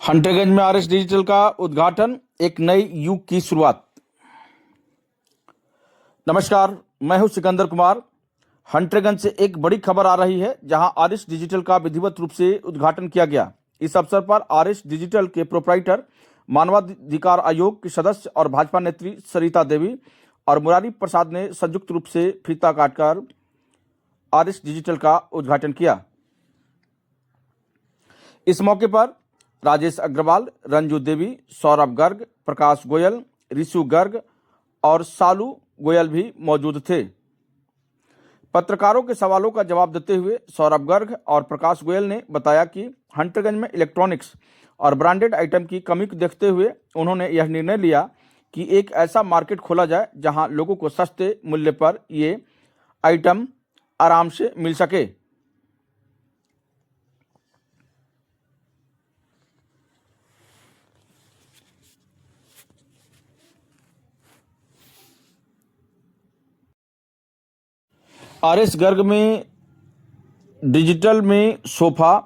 हंटरगंज में RS digital का उद्घाटन, एक नई युग की शुरुआत। नमस्कार, मैं हूं सिकंदर कुमार। हंटरगंज से एक बड़ी खबर आ रही है, जहां आरएस डिजिटल का विधिवत रूप से उद्घाटन किया गया। इस अवसर पर आरएस डिजिटल के प्रोप्राइटर, मानवाधिकार आयोग की सदस्य और भाजपा नेत्री सरिता देवी और मुरारी प्रसाद ने संयुक्त रूप से फीता काटकर आरएस डिजिटल का उद्घाटन किया। इस मौके पर राजेश अग्रवाल, रंजू देवी, सौरभ गर्ग, प्रकाश गोयल, ऋषु गर्ग और सालू गोयल भी मौजूद थे। पत्रकारों के सवालों का जवाब देते हुए सौरभ गर्ग और प्रकाश गोयल ने बताया कि हंटरगंज में इलेक्ट्रॉनिक्स और ब्रांडेड आइटम की कमी को देखते हुए उन्होंने यह निर्णय लिया कि एक ऐसा मार्केट खोला जाए जहां लोगों को सस्ते मूल्य पर ये आइटम आराम से मिल सके। आरएस गर्ग में डिजिटल में सोफा,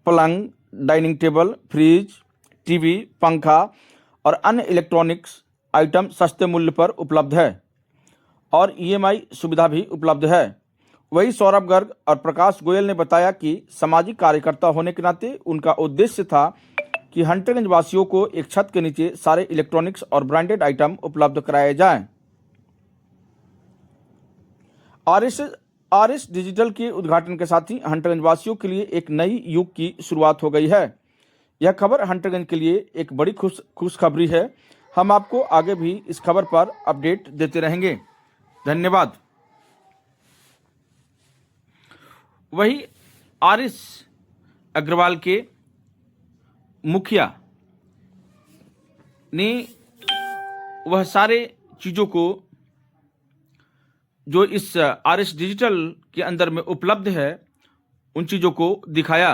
पलंग, डाइनिंग टेबल, फ्रिज, टीवी, पंखा और अन्य इलेक्ट्रॉनिक्स आइटम सस्ते मूल्य पर उपलब्ध है और ईएमआई सुविधा भी उपलब्ध है। वही सौरभ गर्ग और प्रकाश गोयल ने बताया कि सामाजिक कार्यकर्ता होने के नाते उनका उद्देश्य था कि हंटरगंज वासियों को एक छत के नीचे सारे इलेक्ट्रॉनिक्स और ब्रांडेड आइटम उपलब्ध कराए जाएं। आरएस डिजिटल के उद्घाटन के साथ ही हंटरगंज वासियों के लिए एक नई युग की शुरुआत हो गई है। यह खबर हंटरगंज के लिए एक बड़ी खुशखबरी है। हम आपको आगे भी इस खबर पर अपडेट देते रहेंगे। धन्यवाद। वही आरएस अग्रवाल के मुखिया ने वह सारे चीज़ों को जो इस आरएस डिजिटल के अंदर में उपलब्ध है उन चीज़ों को दिखाया।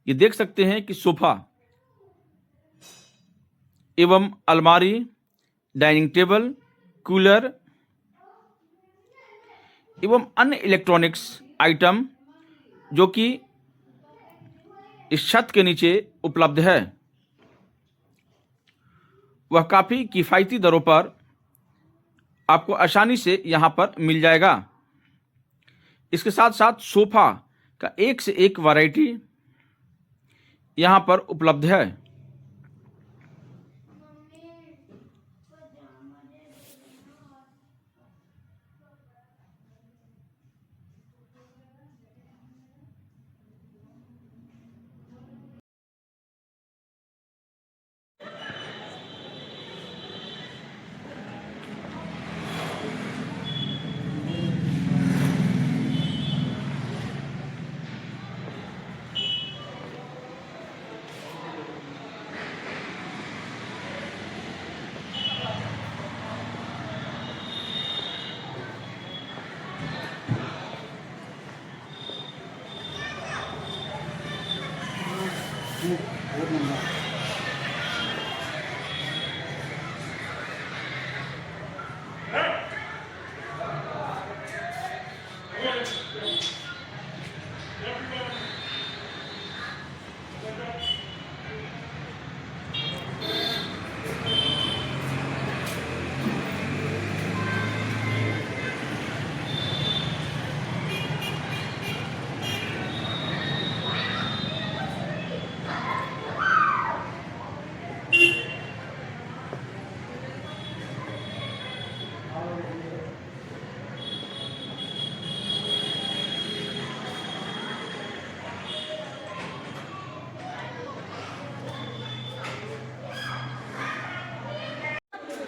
ये देख सकते हैं कि सोफा एवं अलमारी, डाइनिंग टेबल, कूलर एवं अन्य इलेक्ट्रॉनिक्स आइटम जो कि इस छत के नीचे उपलब्ध है, वह काफ़ी किफ़ायती दरों पर आपको आसानी से यहाँ पर मिल जाएगा। इसके साथ साथ सोफा का एक से एक वैरायटी यहाँ पर उपलब्ध है।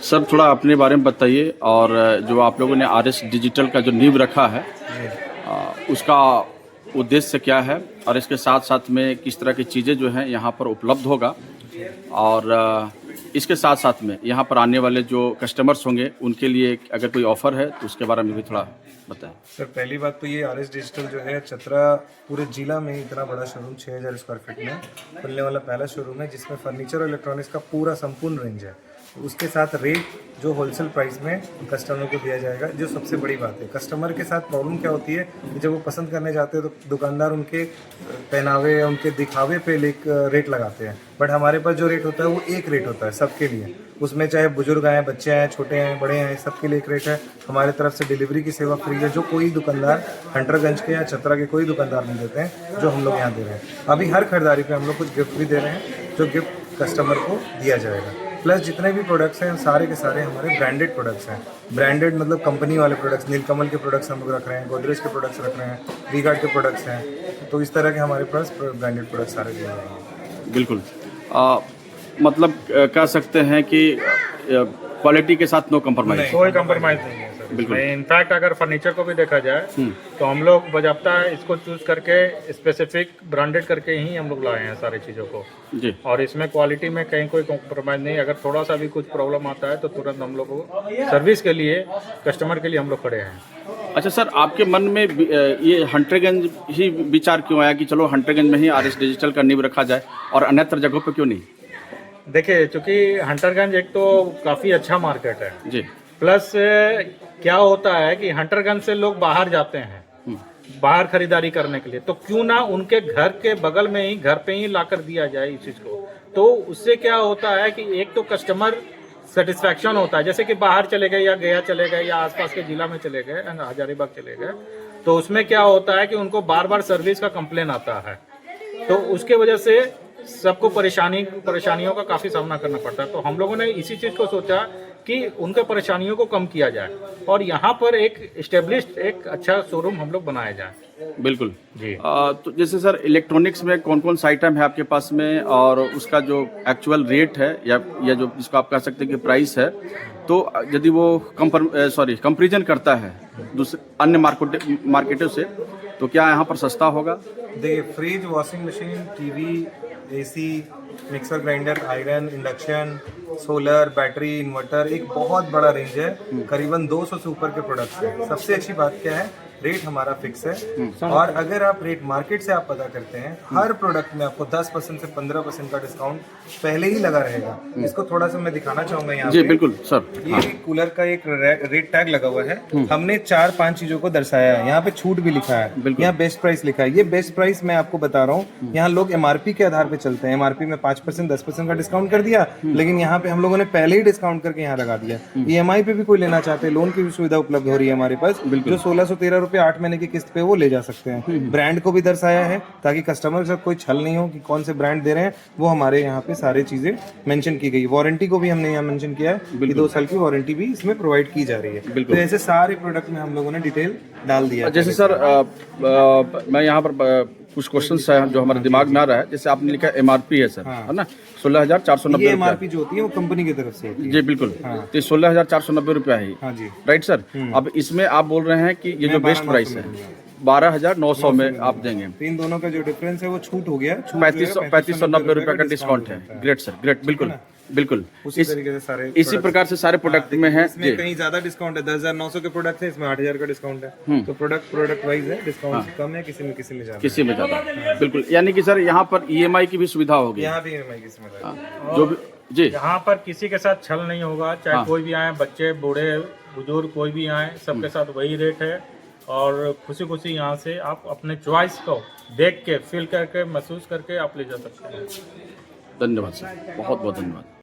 सर, थोड़ा अपने बारे में बताइए और जो आप लोगों ने आरएस डिजिटल का जो नींव रखा है उसका उद्देश्य क्या है और इसके साथ साथ में किस तरह की चीज़ें जो हैं यहाँ पर उपलब्ध होगा और इसके साथ साथ में यहाँ पर आने वाले जो कस्टमर्स होंगे उनके लिए अगर कोई ऑफर है तो उसके बारे में भी थोड़ा बताएं। सर, पहली बात तो ये आरएस डिजिटल जो है चतरा पूरे जिला में इतना बड़ा शोरूम 6000 स्क्वायर फीट में खुलने वाला पहला शोरूम है जिसमें फर्नीचर और इलेक्ट्रॉनिक्स का पूरा संपूर्ण रेंज है। उसके साथ रेट जो होलसेल प्राइस में कस्टमर को दिया जाएगा, जो सबसे बड़ी बात है। कस्टमर के साथ प्रॉब्लम क्या होती है कि जब वो पसंद करने जाते हैं तो दुकानदार उनके पहनावे या उनके दिखावे पे रेट लगाते हैं, बट हमारे पास जो रेट होता है वो एक रेट होता है सबके लिए। उसमें चाहे बुजुर्ग आए, बच्चे आए, छोटे हैं, बड़े हैं, सबके लिए एक रेट है। हमारे तरफ से डिलीवरी की सेवा फ्री है, जो कोई दुकानदार हंटरगंज के या चतरा के कोई दुकानदार नहीं देते हैं, जो हम लोग यहाँ दे रहे हैं। अभी हर खरीदारी पे हम लोग कुछ गिफ्ट भी दे रहे हैं, जो गिफ्ट कस्टमर को दिया जाएगा। प्लस जितने भी प्रोडक्ट्स हैं सारे के सारे हमारे ब्रांडेड प्रोडक्ट्स हैं। ब्रांडेड मतलब कंपनी वाले प्रोडक्ट्स, नीलकमल के प्रोडक्ट्स हम लोग रख रहे हैं, गोदरेज के प्रोडक्ट्स रख रहे हैं, वी गार्ड के प्रोडक्ट्स हैं। तो इस तरह के हमारे पास ब्रांडेड प्रोडक्ट्स सारे दिए हुए हैं। बिल्कुल। मतलब कह सकते हैं कि क्वालिटी के साथ नो कंप्रोमाइज। कोई कंप्रोमाइज नहीं है सर। बिल्कुल। इनफैक्ट अगर फर्नीचर को भी देखा जाए तो हम लोग बजाबता है इसको चूज करके स्पेसिफिक ब्रांडेड करके ही हम लोग लाए हैं सारी चीज़ों को जी। और इसमें क्वालिटी में कहीं कोई कॉम्प्रोमाइज़ नहीं। अगर थोड़ा सा भी कुछ प्रॉब्लम आता है तो तुरंत हम लोग को सर्विस के लिए, कस्टमर के लिए हम लोग खड़े हैं। अच्छा सर, आपके मन में ये हंटरगंज ही विचार क्यों आया कि चलो हंटरगंज में ही आरएस डिजिटल का नींव रखा जाए और अन्यत्र जगहों पर क्यों नहीं? देखिए, चूँकि हंटरगंज एक तो काफ़ी अच्छा मार्केट है जी। प्लस क्या होता है कि हंटरगंज से लोग बाहर जाते हैं बाहर खरीदारी करने के लिए, तो क्यों ना उनके घर के बगल में ही, घर पे ही लाकर दिया जाए इस चीज़ को। तो उससे क्या होता है कि एक तो कस्टमर सेटिस्फैक्शन होता है, जैसे कि बाहर चले गए या गया चले गए या आसपास के जिला में चले गए, हजारीबाग चले गए, तो उसमें क्या होता है कि उनको बार बार सर्विस का कंप्लेन आता है, तो उसके वजह से सबको परेशानियों का काफ़ी सामना करना पड़ता है। तो हम लोगों ने इसी चीज़ को सोचा कि उनके परेशानियों को कम किया जाए और यहाँ पर एक एस्टेब्लिश्ड एक अच्छा शोरूम हम लोग बनाया जाए। बिल्कुल जी। तो जैसे सर इलेक्ट्रॉनिक्स में कौन कौन सा आइटम है आपके पास में और उसका जो एक्चुअल रेट है या जो जिसको आप कह सकते हैं कि प्राइस है, तो यदि वो कंपेरिजन करता है दूसरे अन्य मार्केटों से, तो क्या यहाँ पर सस्ता होगा? देखिए, fridge, washing machine, TV, AC, mixer grinder, iron, induction, solar, battery, inverter, एक बहुत बड़ा रेंज है। करीबन 200 से ऊपर के प्रोडक्ट्स हैं। सबसे अच्छी बात क्या है, रेट हमारा फिक्स है और अगर आप रेट मार्केट से आप पता करते हैं, हर प्रोडक्ट में आपको 10% से 15% का डिस्काउंट पहले ही लगा रहेगा। इसको थोड़ा सा मैं दिखाना चाहूंगा यहाँ जी पे। बिल्कुल सर। ये कूलर का एक रेट टैग लगा हुआ है, हमने 4-5 चीजों को दर्शाया है। यहाँ पे छूट भी लिखा है, यहाँ बेस्ट प्राइस लिखा है। ये बेस्ट प्राइस मैं आपको बता रहा हूँ, यहाँ लोग एमआरपी के आधार पे चलते हैं। एमआरपी में 5% 10% का डिस्काउंट कर दिया, लेकिन यहाँ पे हम लोगों ने पहले ही डिस्काउंट करके यहाँ लगा दिया। ईएमआई पे भी कोई लेना चाहते हैं, लोन की भी सुविधा उपलब्ध हो रही है हमारे पास, जो 1613 रुपए 8 महीने की किस्त पे वो ले जा सकते हैं। ब्रांड को भी दर्शाया है ताकि कस्टमर के साथ कोई छल नहीं हो कि कौन से ब्रांड दे रहे हैं। वो हमारे यहाँ पे सारी चीजें मेंशन की गई। वारंटी को भी हमने यहाँ मेंशन किया है कि 2 साल की वारंटी भी इसमें प्रोवाइड की जा रही है। तो ऐसे सारे प्रोडक्ट में हम लोगों ने डिटेल डाल दिया है। जैसे सर मैं यहाँ पर कुछ क्वेश्चंस है जो हमारे दिमाग में आ रहा है। जैसे आपने लिखा एमआरपी है सर, है ना, 16,490 ये एमआरपी जो होती है वो कंपनी की तरफ से होती है। जी बिल्कुल। तो 16,490 रुपया है। हाँ जी, राइट सर। अब इसमें आप बोल रहे हैं कि ये जो बेस्ट प्राइस है 12,900 में आप देंगे। तो इन दोनों का जो डिफरेंस है वो छूट हो गया। 3590 रुपए का डिस्काउंट है। Great sir, great. बिल्कुल बिल्कुल। उसी तरीके से सारे इसी प्रकार से सारे प्रोडक्ट में है। इसमें कहीं ज्यादा डिस्काउंट है, 10,900 के प्रोडक्ट है, इसमें 8,000 का डिस्काउंट है। तो प्रोडक्ट वाइज है, डिस्काउंट कम है, किसी में ज्यादा, किसी में ज्यादा। बिल्कुल, यानी कि सर यहाँ पर ईएमआई की भी सुविधा होगी। यहाँ भी ईएमआई की सुविधा है। जो भी जी, यहाँ पर किसी के साथ छल नहीं होगा, चाहे कोई भी आए, बच्चे, बूढ़े, बुजुर्ग, कोई भी आए, सबके साथ वही रेट है और खुशी खुशी यहाँ से आप अपने चॉइस को देख के, फील करके, महसूस करके आप ले जा सकते हैं। धन्यवाद सर, बहुत बहुत धन्यवाद।